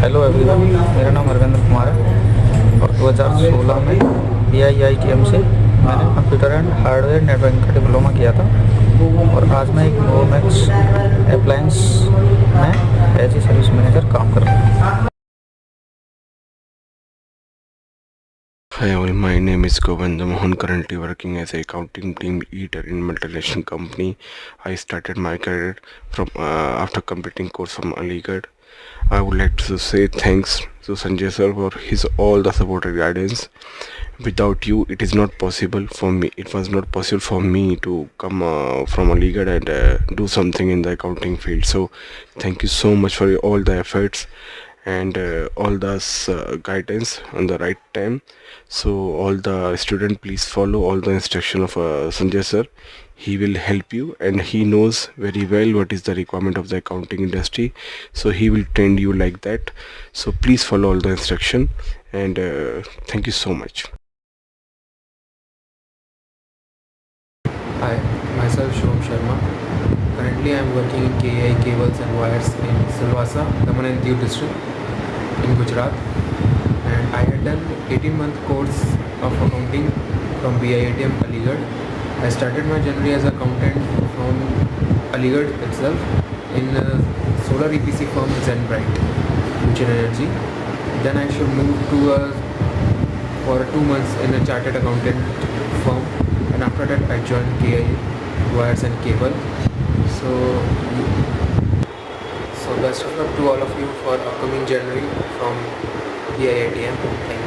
Hello everyone, मेरा नाम अरविंद कुमार है और 2016 में BIITM से मैंने कंप्यूटर एंड हार्डवेयर नेटवर्किंग का डिप्लोमा किया था और आज मैं एक नोवैक्स अप्लायंस में एज ए सर्विस मैनेजर काम कर रहा हूँ। Hi all, my name is Govinda Mohan, currently working as a accounting team leader in multinational company. I started my career from after completing course from Aligarh. I would like to say thanks to Sanjay sir for his all the support and guidance. Without you, it is not possible for me. It was not possible for me to come from Aligarh and do something in the accounting field. So, thank you so much for all the efforts and all the guidance on the right time. So all the student, please follow all the instruction of Sanjay sir. He will help you and he knows very well what is the requirement of the accounting industry, so he will train you like that. So please follow all the instruction and thank you so much. Hi, myself Shubham Sharma. Currently I am working in KEI Cables and Wires in Silvassa, Daman and Diu district in Gujarat, and I had done 18-month course of accounting from BIITM Aligarh. I started my journey as an accountant from Aligarh itself in solar EPC firm Zenbright, Future Energy. Then I should move to for 2 months in a chartered accountant firm, and after that I joined KI Wires and Cable. So best of luck to all of you for upcoming journey from BIITM. Thank you.